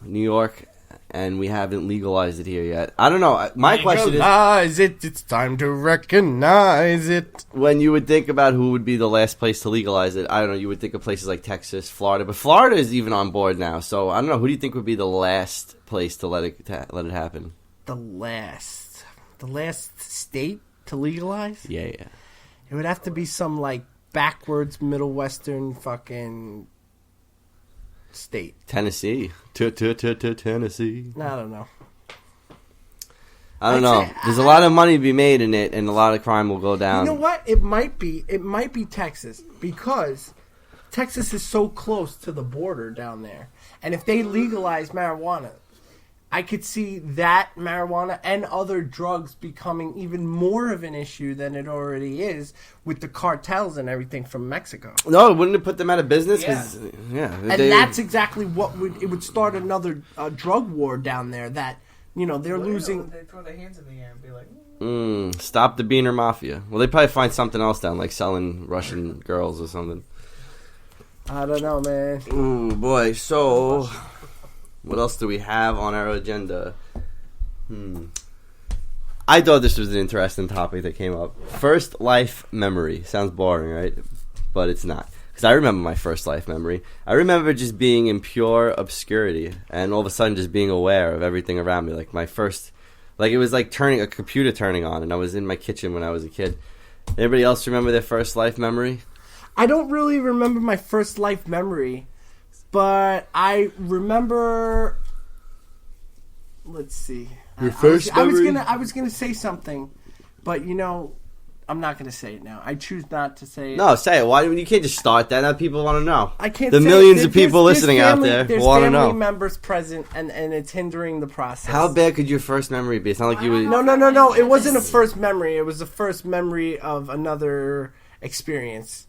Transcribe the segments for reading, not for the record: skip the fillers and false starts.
New York, and we haven't legalized it here yet. I don't know. My question is... Legalize it. It's time to recognize it. When you would think about who would be the last place to legalize it, I don't know, you would think of places like Texas, Florida. But Florida is even on board now. So, I don't know. Who do you think would be the last place to let it happen? The last state to legalize? Yeah. It would have to be some, like, backwards, middle western fucking state. Tennessee. Tennessee. I don't know. I don't know. There's a lot of money to be made in it, and a lot of crime will go down. You know what? It might be Texas, because Texas is so close to the border down there. And if they legalize marijuana, I could see that marijuana and other drugs becoming even more of an issue than it already is with the cartels and everything from Mexico. No, wouldn't it put them out of business? Yeah. And that's exactly what would start another drug war down there. That they're losing. They throw their hands in the air and be like, stop the Beaner Mafia. Well, they probably find something else down, like selling Russian girls or something. I don't know, man. Ooh, boy. So, what else do we have on our agenda? I thought this was an interesting topic that came up. First life memory. Sounds boring, right? But it's not. Because I remember my first life memory. I remember just being in pure obscurity and all of a sudden just being aware of everything around me. Like my first... Like it was like a computer turning on, and I was in my kitchen when I was a kid. Anybody else remember their first life memory? I don't really remember my first life memory, but I remember... Let's see. Your first memory? I was gonna say something, but I'm not gonna say it now. I choose not to say it. No, say it. Why? You can't just start that. Now people want to know. I can't. The millions of people listening out there want to know. There's family members present, and it's hindering the process. How bad could your first memory be? It's not like you would. No. It wasn't a first memory. It was the first memory of another experience.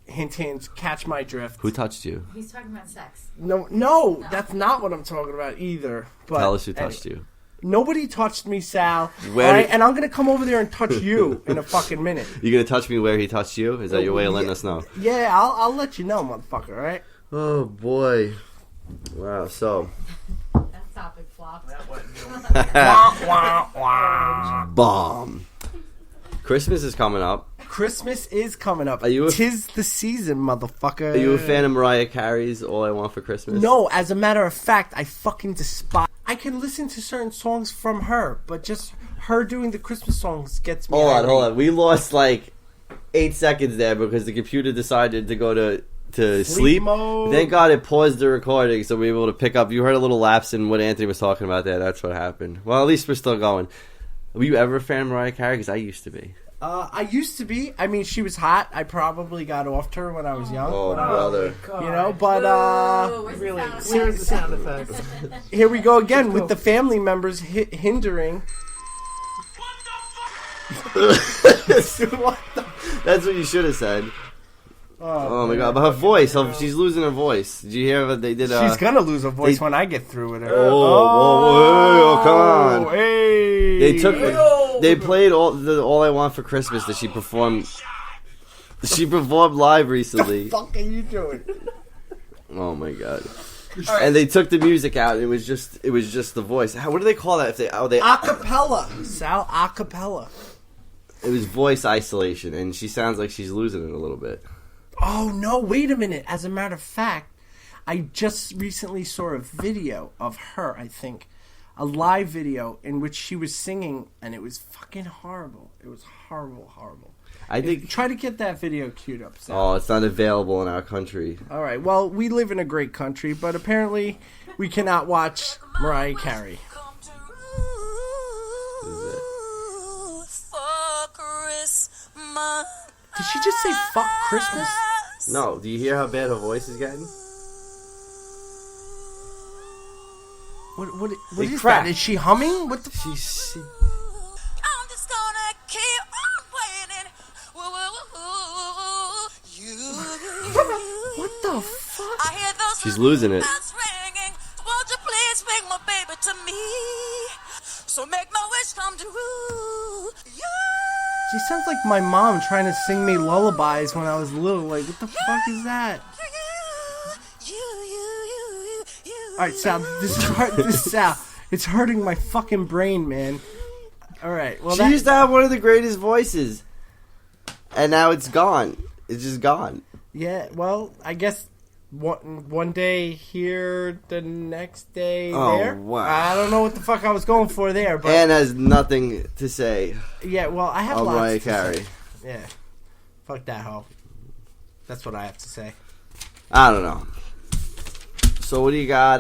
Hint, hint. Catch my drift. Who touched you? He's talking about sex. No, that's not what I'm talking about either. But tell us who touched you. Nobody touched me, Sal. Right? And I'm going to come over there and touch you in a fucking minute. You going to touch me where he touched you? Is that your way of letting us know? Yeah, I'll let you know, motherfucker, right? Oh, boy. Wow, so... That topic flopped. Bomb. Christmas is coming up. Christmas is coming up. Tis the season, motherfucker. Are you a fan of Mariah Carey's All I Want for Christmas? No, as a matter of fact, I fucking despise... I can listen to certain songs from her, but just her doing the Christmas songs gets me... Hold on. We lost like 8 seconds there because the computer decided to go to sleep mode. Thank God it paused the recording so we were able to pick up. You heard a little lapse in what Anthony was talking about there. That's what happened. Well, at least we're still going. Were you ever a fan of Mariah Carey? Because I used to be. I used to be. I mean, she was hot. I probably got off her when I was young. Oh, brother. But, really, here's the sound effects. Here we go again with the family members hindering. What the? That's what you should have said. Oh my God! But her voice, she's losing her voice. Did you hear what they did? She's gonna lose her voice when I get through with her. Oh, come on! Hey. They played all I Want for Christmas that she performed. She performed live recently. What the fuck are you doing? Oh my God! Right. And they took the music out. It was just the voice. What do they call that? If they acapella, Sal, acapella. It was voice isolation, and she sounds like she's losing it a little bit. Oh, no, wait a minute. As a matter of fact, I just recently saw a video of her, I think. A live video in which she was singing, and it was fucking horrible. It was horrible. Try to get that video queued up, Sam. Oh, it's not available in our country. All right, well, we live in a great country, but apparently we cannot watch Mariah Carey. Did she just say fuck Christmas? No, do you hear how bad her voice is getting? What is that? Is she humming? What the... I'm just gonna keep on waiting. What the fuck? I hear those She's losing it. ringing. Won't you please bring my baby to me? So make my wish come true. She sounds like my mom trying to sing me lullabies when I was little. Like, what the fuck is that? right, Sal. This is hurt. This Sal. It's hurting my fucking brain, man. All right. Well, She used to have one of the greatest voices, and now it's gone. It's just gone. Yeah. Well, I guess one day here, the next day Oh, there. wow. I don't know what the fuck I was going for there, but Anne has nothing to say. yeah. Well, I have Oh, lots Mariah to say. Carey. Yeah. Fuck that hoe. That's what I have to say. I don't know. So what do you got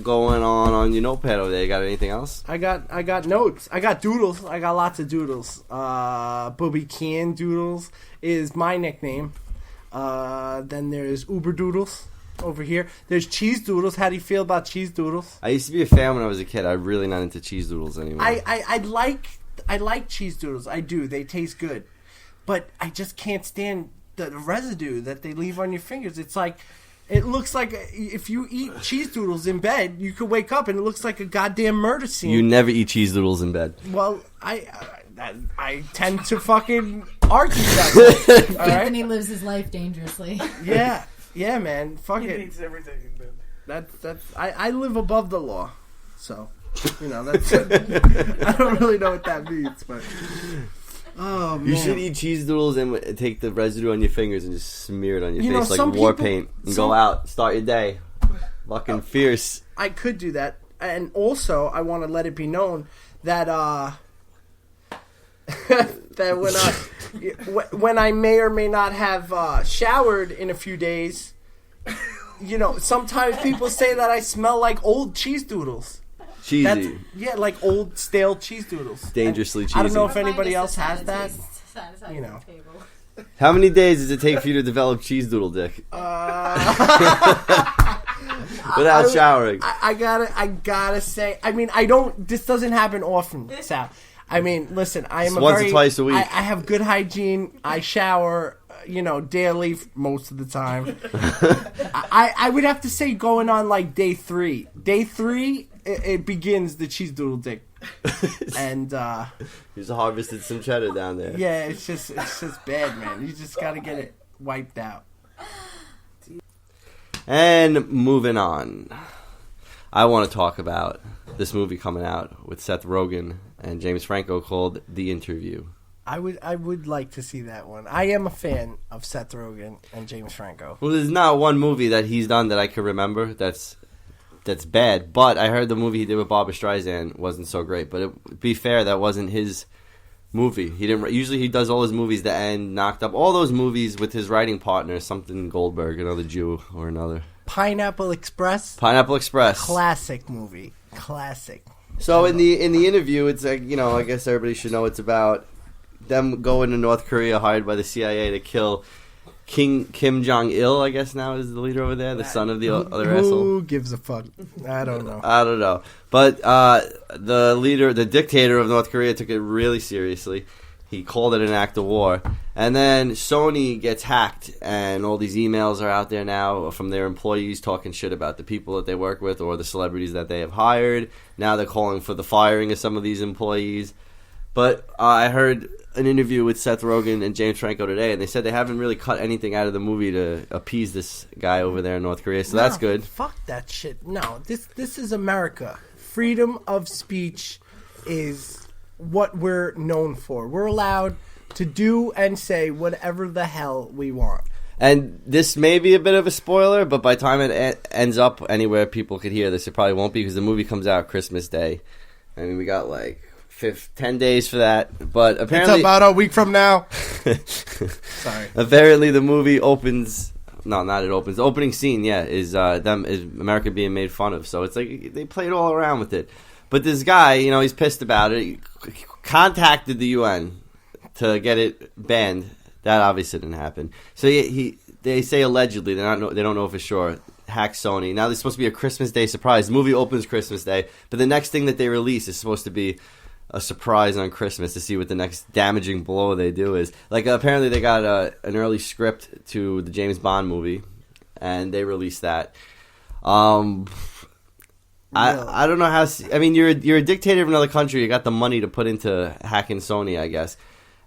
going on your notepad over there? You got anything else? I got notes. I got doodles. I got lots of doodles. Booby Can Doodles is my nickname. Then there's Uber Doodles over here. There's Cheese Doodles. How do you feel about Cheese Doodles? I used to be a fan when I was a kid. I'm really not into cheese doodles anymore. I like Cheese Doodles. I do. They taste good. But I just can't stand the residue that they leave on your fingers. It's like, it looks like if you eat cheese doodles in bed, you could wake up and it looks like a goddamn murder scene. You never eat cheese doodles in bed. Well, I tend to fucking argue that way. All right? Anthony lives his life dangerously. Yeah, man. Fuck He it. needs everything in bed. I live above the law, so that's. I don't really know what that means, but. Oh man. You should eat cheese doodles and take the residue on your fingers and just smear it on your You know, face like some war people- paint and some- go out, start your day. Fucking fierce. I could do that, and also I want to let it be known that that when I may or may not have showered in a few days, sometimes people say that I smell like old cheese doodles. Cheesy. Like old stale cheese doodles. Dangerously And I don't know cheesy. if anybody else has that. You know. How many days does it take for you to develop cheese doodle dick? Without showering. I gotta say. I mean, I don't. This doesn't happen often, Sal. I mean, listen. I am Once or twice a week. I have good hygiene. I shower, daily most of the time. I would have to say going on like day 3. Day 3, it begins the cheese doodle dick, and You just harvested some cheddar down there. yeah, it's just bad, man. You just gotta get it wiped out. And moving on, I want to talk about this movie coming out with Seth Rogen and James Franco called The Interview. I would like to see that one. I am a fan of Seth Rogen and James Franco. Well, there's not one movie that he's done that I can remember that's bad. But I heard the movie he did with Barbra Streisand wasn't so great. But to be fair, that wasn't his movie. He didn't. Usually he does all his movies that end knocked up. All those movies with his writing partner, something Goldberg, another Jew or another. Pineapple Express. Pineapple Express. Classic movie. Classic. So in the interview, it's like, I guess everybody should know it's about them going to North Korea, hired by the CIA to kill Kim Jong-il, I guess now is the leader over there, the son of the other asshole. Who gives a fuck? I don't know. I don't know. But the dictator of North Korea took it really seriously. He called it an act of war. And then Sony gets hacked, and all these emails are out there now from their employees talking shit about the people that they work with or the celebrities that they have hired. Now they're calling for the firing of some of these employees. But I heard an interview with Seth Rogen and James Franco today, and they said they haven't really cut anything out of the movie to appease this guy over there in North Korea, so that's good. Fuck that shit. No, this is America. Freedom of speech is what we're known for. We're allowed to do and say whatever the hell we want. And this may be a bit of a spoiler, but by the time it ends up anywhere people could hear this, it probably won't be, because the movie comes out Christmas Day. I mean, we got like 10 days for that, but apparently It's about a week from now. Sorry. Apparently the movie opens. No, not it opens. The opening scene, is America being made fun of. So it's like they played all around with it. But this guy, he's pissed about it. He contacted the UN to get it banned. That obviously didn't happen. So they say allegedly, they don't know for sure, hacked Sony. Now there's supposed to be a Christmas Day surprise. The movie opens Christmas Day, but the next thing that they release is supposed to be a surprise on Christmas to see what the next damaging blow they do is. Like, apparently they got an early script to the James Bond movie, and they released that. I don't know how. I mean, you're a dictator of another country. You got the money to put into hacking Sony, I guess.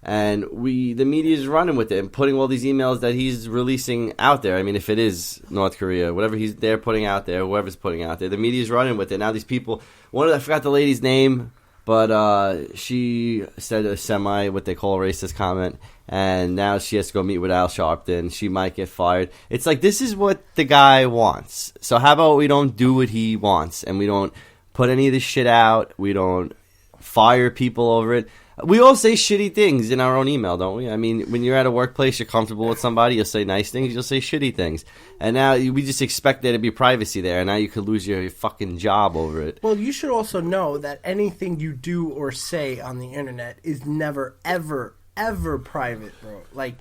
And the media is running with it and putting all these emails that he's releasing out there. I mean, if it is North Korea, whatever they're putting out there, whoever's putting out there, the media is running with it. Now these people, I forgot the lady's name, but she said a what they call a racist comment, and now she has to go meet with Al Sharpton. She might get fired. It's like, this is what the guy wants. So how about we don't do what he wants, and we don't put any of this shit out. We don't fire people over it. We all say shitty things in our own email, don't we? I mean, when you're at a workplace, you're comfortable with somebody, you'll say nice things, you'll say shitty things. And now we just expect there to be privacy there, and now you could lose your fucking job over it. Well, you should also know that anything you do or say on the internet is never, ever, ever private, bro. Like,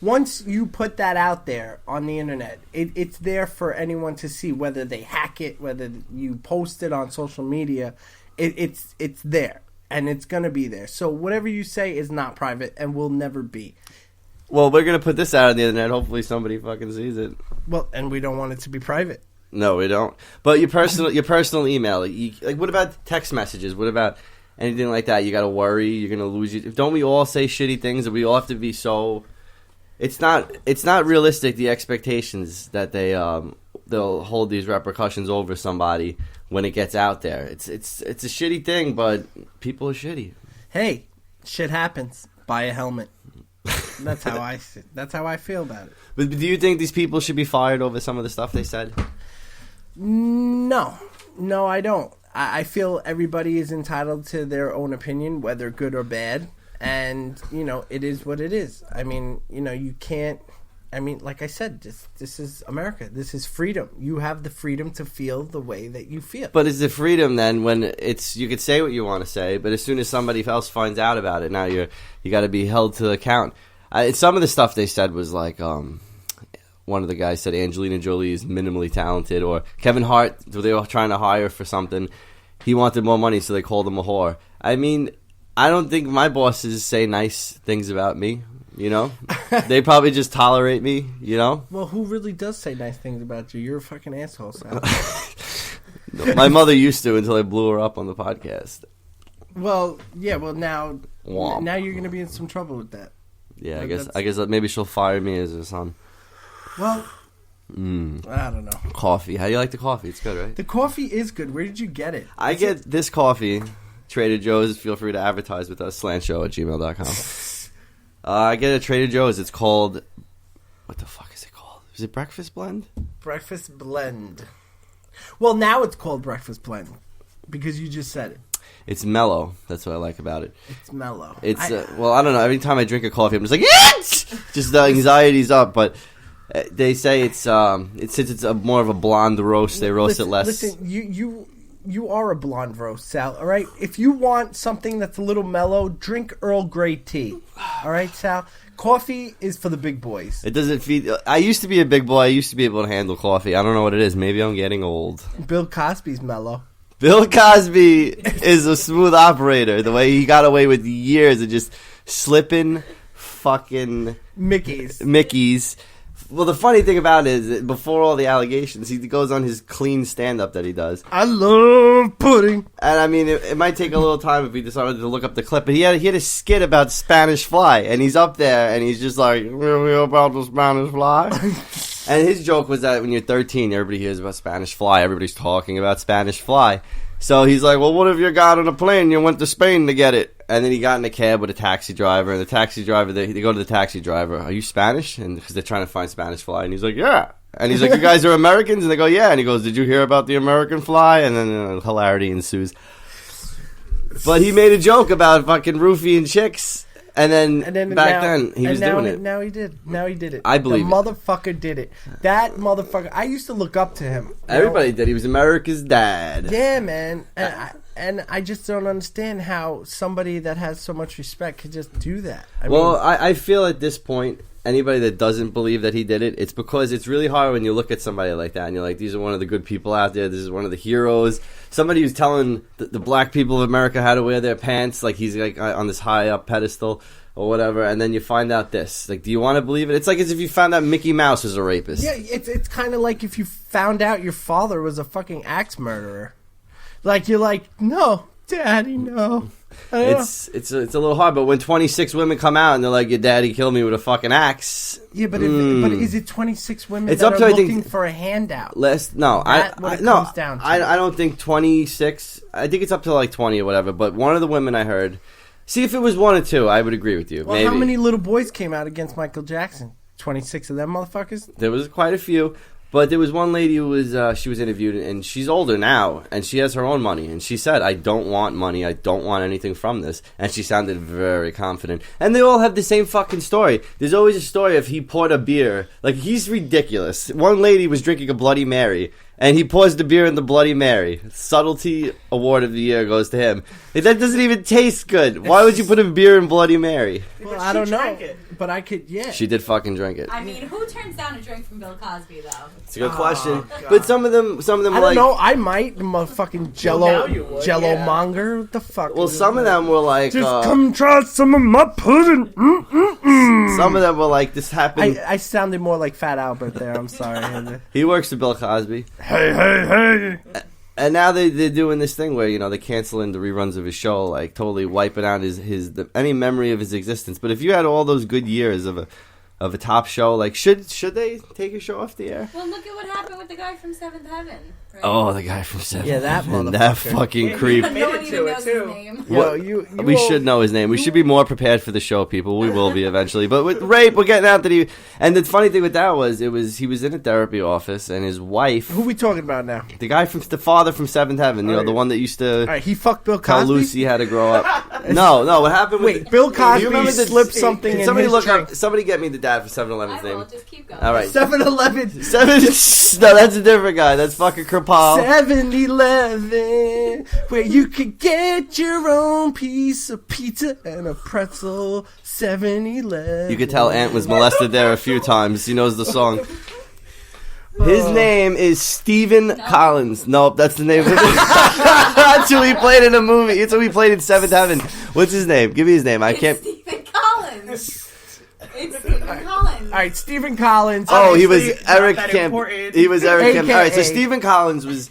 once you put that out there on the internet, it's there for anyone to see, whether they hack it, whether you post it on social media, it's there. And it's going to be there. So whatever you say is not private and will never be. Well, we're going to put this out on the internet. Hopefully somebody fucking sees it. Well, and we don't want it to be private. No, we don't. But your personal email, like what about text messages? What about anything like that? You got to worry. You're going to lose your... Don't we all say shitty things? We all have to be so... It's not realistic, the expectations that they'll hold these repercussions over somebody when it gets out there. It's a shitty thing, but people are shitty. Hey, shit happens. Buy a helmet. That's how I feel about it. But do you think these people should be fired over some of the stuff they said? No, I don't. I feel everybody is entitled to their own opinion, whether good or bad. And, it is what it is. I mean, you can't... I mean, like I said, this is America. This is freedom. You have the freedom to feel the way that you feel. But is it freedom then when you could say what you want to say, but as soon as somebody else finds out about it, now you got to be held to account. Some of the stuff they said was like, one of the guys said Angelina Jolie is minimally talented, or Kevin Hart, they were trying to hire for something. He wanted more money, so they called him a whore. I mean, I don't think my bosses say nice things about me. They probably just tolerate me, Well, who really does say nice things about you? You're a fucking asshole, Sal. My mother used to until I blew her up on the podcast. Well, yeah, now Womp. Now you're going to be in some trouble with that. Yeah, I guess maybe she'll fire me as her son. Well, I don't know. Coffee. How do you like the coffee? It's good, right? The coffee is good. Where did you get it? I get this coffee, Trader Joe's. Feel free to advertise with us, slantshow@gmail.com. I get it at Trader Joe's. It's called... What the fuck is it called? Is it Breakfast Blend? Breakfast Blend. Well, now it's called Breakfast Blend because you just said it. It's mellow. That's what I like about it. It's mellow. It's I don't know. Every time I drink a coffee, I'm just like, yes! Just the anxiety's up. But they say since it's more of a blonde roast, they roast it less. Listen, you are a blonde roast, Sal, all right? If you want something that's a little mellow, drink Earl Grey tea. All right, Sal? Coffee is for the big boys. It doesn't feed... I used to be a big boy. I used to be able to handle coffee. I don't know what it is. Maybe I'm getting old. Bill Cosby's mellow. Bill Cosby is a smooth operator. The way he got away with years of just slipping fucking... Mickeys. Well, the funny thing about it is that before all the allegations, he goes on his clean stand-up that he does. I love pudding. And, I mean, it might take a little time if he decided to look up the clip, but he had a skit about Spanish fly, and he's up there, and he's just like, really about the Spanish fly? And his joke was that when you're 13, everybody hears about Spanish fly. Everybody's talking about Spanish fly. So he's like, well, what if you got on a plane and you went to Spain to get it? And then he got in a cab with a taxi driver, and the taxi driver, they go to the taxi driver, are you Spanish? And because they're trying to find Spanish fly, and he's like, yeah. And he's like, you guys are Americans? And they go, yeah. And he goes, did you hear about the American fly? And then hilarity ensues. But he made a joke about fucking roofing chicks. And then back then, he was doing it. Now he did it. I believe the motherfucker did it. That motherfucker. I used to look up to him. Everybody did. He was America's dad. Yeah, man. And I just don't understand how somebody that has so much respect could just do that. I feel at this point, anybody that doesn't believe that he did it, it's because it's really hard when you look at somebody like that and you're like, these are one of the good people out there. This is one of the heroes. Somebody who's telling the black people of America how to wear their pants, like he's like on this high up pedestal or whatever, and then you find out this. Like, do you want to believe it? It's like as if you found out Mickey Mouse is a rapist. Yeah, it's kind of like if you found out your father was a fucking axe murderer. Like, you're like, no, Daddy, no. it's a little hard. But when 26 women come out and they're like, "Your daddy killed me with a fucking axe," Yeah, but is it 26 women It's that up to, are I think, looking for a handout? I don't think 26. I think it's up to like 20 or whatever. But one of the women I heard, see, if it was 1 or 2, I would agree with you. Well, maybe. how many little boys came out against Michael Jackson? 26 of them motherfuckers? There was quite a few. But there was one lady who was she was interviewed, and she's older now, and she has her own money. And she said, "I don't want money. I don't want anything from this." And she sounded very confident. And they all have the same fucking story. There's always a story of he poured a beer. Like, he's ridiculous. One lady was drinking a Bloody Mary, and he pours the beer in the Bloody Mary. Subtlety Award of the Year goes to him. That doesn't even taste good. Why would you put a beer in Bloody Mary? Well, I don't know. But I could, yeah. She did fucking drink it. I mean, who turns down a drink from Bill Cosby, though? It's a good question. But some of them I were don't like... know. I might. Motherfucking now you would, Jello yeah. monger. What the fuck? Well, some of them were like... Just come try some of my pudding. Some of them were like, this happened... I sounded more like Fat Albert there. I'm sorry. He works for Bill Cosby. Hey. And now they're doing this thing where, they're canceling the reruns of his show, like totally wiping out any memory of his existence. But if you had all those good years of a top show, like, should they take his show off the air? Well, look at what happened with the guy from Seventh Heaven. Right? Oh, the guy from Seven. Yeah, that Heaven. motherfucker. That fucking creep. No one to even it, knows too. his name. Yo, We should know his name. We should be more prepared for the show, people. We will be eventually. But with rape, we're getting out that he... And the funny thing with that was, he was in a therapy office, and his wife... Who we talking about now? The guy from... The father from Seventh Heaven, the one that used to... All right, he fucked Bill Tell Cosby. Lucy how to grow up. No, what happened with... Wait, Bill Do you remember Cosby the- slipped something Can in somebody his look drink. up... Somebody get me the dad for 7-Eleven's I will. name. Just keep going. All right. 7-Eleven. No, that's a different guy. That's fucking Kripal. 7-Eleven, where you could get your own piece of pizza and a pretzel. 7-Eleven. You could tell Ant was molested there a few times. He knows the song. His name is Stephen Collins. Nope, that's the name of it. That's who he played in a movie. It's who he played in Seventh Heaven. What's his name? Give me his name. I can't... It's Stephen Collins. It's Stephen Collins. All right, Stephen Collins. Oh, he was Obviously, not Eric that Kemp. important. He was Eric Kemp. All right, so AKA. Stephen Collins was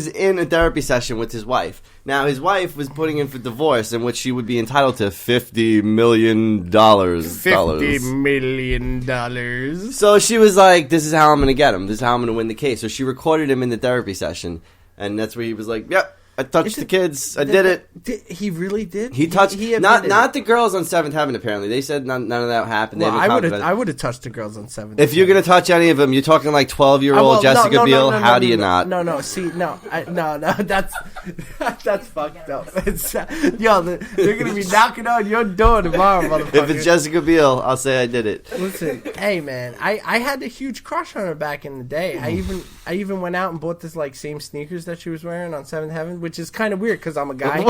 in a therapy session with his wife. Now, his wife was putting in for divorce, in which she would be entitled to $50 million. $50 million. So she was like, "This is how I'm going to get him. This is how I'm going to win the case." So she recorded him in the therapy session, and that's where he was like, "Yep, I touched the kids. I did it." He really did. He touched He not admitted it. the girls on Seventh Heaven. Apparently, they said none of that happened. Well, They I haven't would have. commented. I would have touched the girls on 7. If you're gonna touch any of them, you're talking like 12-year-old Jessica Biel. How do you not? No. See, no. That's fucked up. It's, they're gonna be knocking on your door tomorrow, motherfucker. If it's Jessica Biel, I'll say I did it. Listen, hey man, I had a huge crush on her back in the day. I even went out and bought this like same sneakers that she was wearing on Seventh Heaven, which is kind of weird because I'm a guy.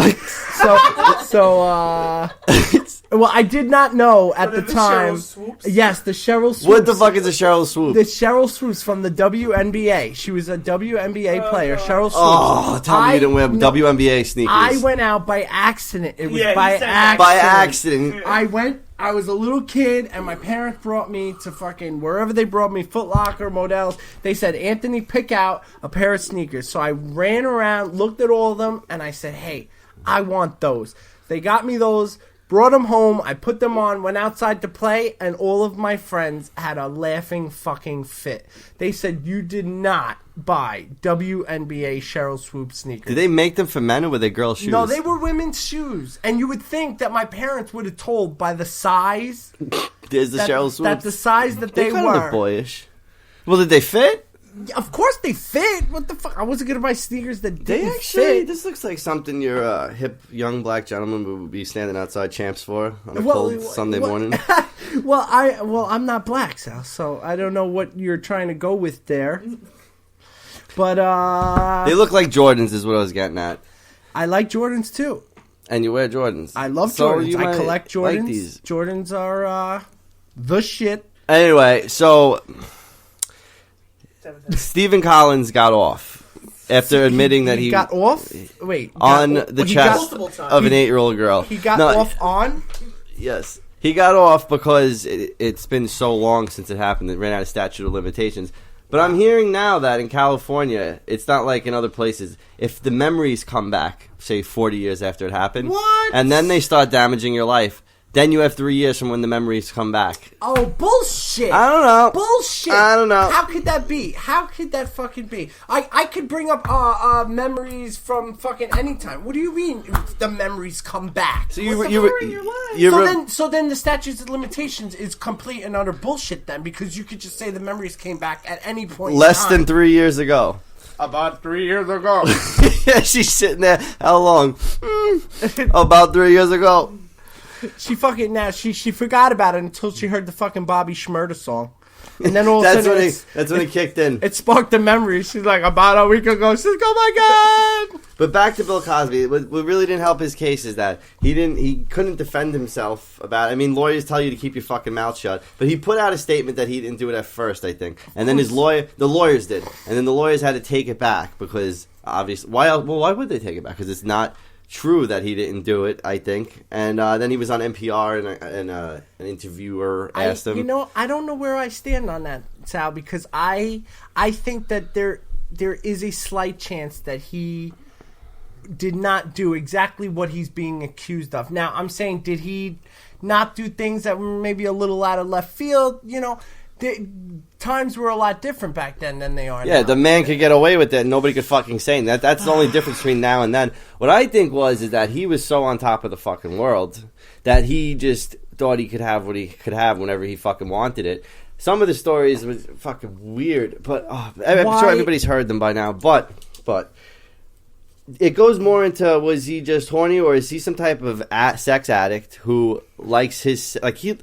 Well, I did not know at the time. Cheryl Swoops? Yes, the Cheryl Swoops. What the fuck is a Cheryl Swoop? The Cheryl Swoops from the WNBA. She was a WNBA player. Cheryl Swoops. Oh, tell me you didn't wear WNBA sneakers. I went out by accident. It was Yeah, he by said that. accident. by accident. I was a little kid, and my parents brought me to fucking wherever they brought me, Foot Locker, Models. They said, "Anthony, pick out a pair of sneakers." So I ran around, looked at all of them, and I said, "Hey, I want those." They got me those, brought them home, I put them on, went outside to play, and all of my friends had a laughing fucking fit. They said, "You did not buy WNBA Cheryl Swoop sneakers." Did they make them for men or were they girl shoes? No, they were women's shoes. And you would think that my parents would have told by the size There's the Cheryl Swoops. that the size that They they kind of look were. boyish. Well, did they fit? Of course they fit. What the fuck? I wasn't gonna buy sneakers that They didn't actually. fit. This looks like something your hip young black gentleman would be standing outside Champs for on a Well, cold Sunday well- morning. I'm not black, Sal, so I don't know what you're trying to go with there. But They look like Jordans, is what I was getting at. I like Jordans too. And you wear Jordans. I love So Jordans. you I might collect Jordans. like these. Jordans are the shit. Anyway, so Stephen Collins got off after admitting that he got off. Wait, on got, the he got- chest multiple times. of an 8-year-old girl. He got No, off on. Yes, he got off because it's been so long since it happened. It ran out of statute of limitations. But I'm hearing now that in California, it's not like in other places. If the memories come back, say 40 years after it happened, What? and then they start damaging your life, then you have 3 years from when the memories come back. Oh, bullshit. I don't know. Bullshit. I don't know. How could that be? How could that fucking be? I could bring up memories from fucking any time. What do you mean the memories come back? So So then the statute of limitations is complete and utter bullshit then, because you could just say the memories came back at any point less in than time. 3 years ago. About 3 years ago. Yeah, she's sitting there. How long? About 3 years ago. She fucking she forgot about it until she heard the fucking Bobby Shmurda song. And then all of a sudden That's when he kicked in. it sparked the memory. She's like, about a week ago. She's like, oh my god. But back to Bill Cosby. What really didn't help his case is that he couldn't defend himself about it. I mean, lawyers tell you to keep your fucking mouth shut. But he put out a statement that he didn't do it at first, I think. And then the lawyers did. And then the lawyers had to take it back because obviously, why would they take it back? Because it's not true that he didn't do it, I think. And then he was on NPR and an interviewer asked him. You know, I don't know where I stand on that, Sal, because I think that there is a slight chance that he did not do exactly what he's being accused of. Now, I'm saying, did he not do things that were maybe a little out of left field? You know, times were a lot different back then than they are now. Yeah, the man could get away with it and nobody could fucking say that. That's the only difference between now and then. What I think is that he was so on top of the fucking world that he just thought he could have what he could have whenever he fucking wanted it. Some of the stories was fucking weird, but I'm sure everybody's heard them by now. But it goes more into, was he just horny or is he some type of sex addict who likes his, like, he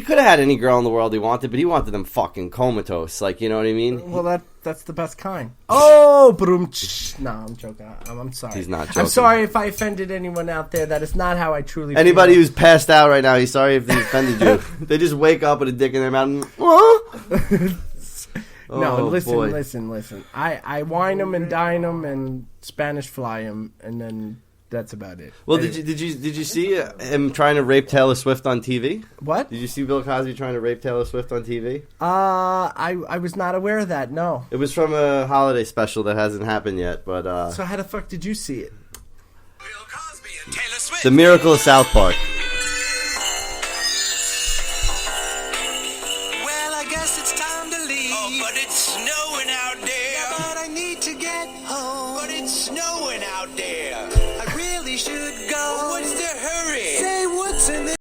could have had any girl in the world he wanted, but he wanted them fucking comatose. Like, you know what I mean? Well, that's the best kind. Oh, no, I'm joking. I'm sorry. He's not joking. I'm sorry if I offended anyone out there. That is not how I truly feel. Anybody who's passed out right now, he's sorry if they offended you. They just wake up with a dick in their mouth and, No, boy. listen. I wine them and dine them and Spanish fly them, and then that's about it. Well, did you see him trying to rape Taylor Swift on TV? What? Did you see Bill Cosby trying to rape Taylor Swift on TV? I was not aware of that. No. It was from a holiday special that hasn't happened yet, but So how the fuck did you see it? Bill Cosby and Taylor Swift. The Miracle of South Park. Well, I guess it's time to leave. Oh, but it's snowing out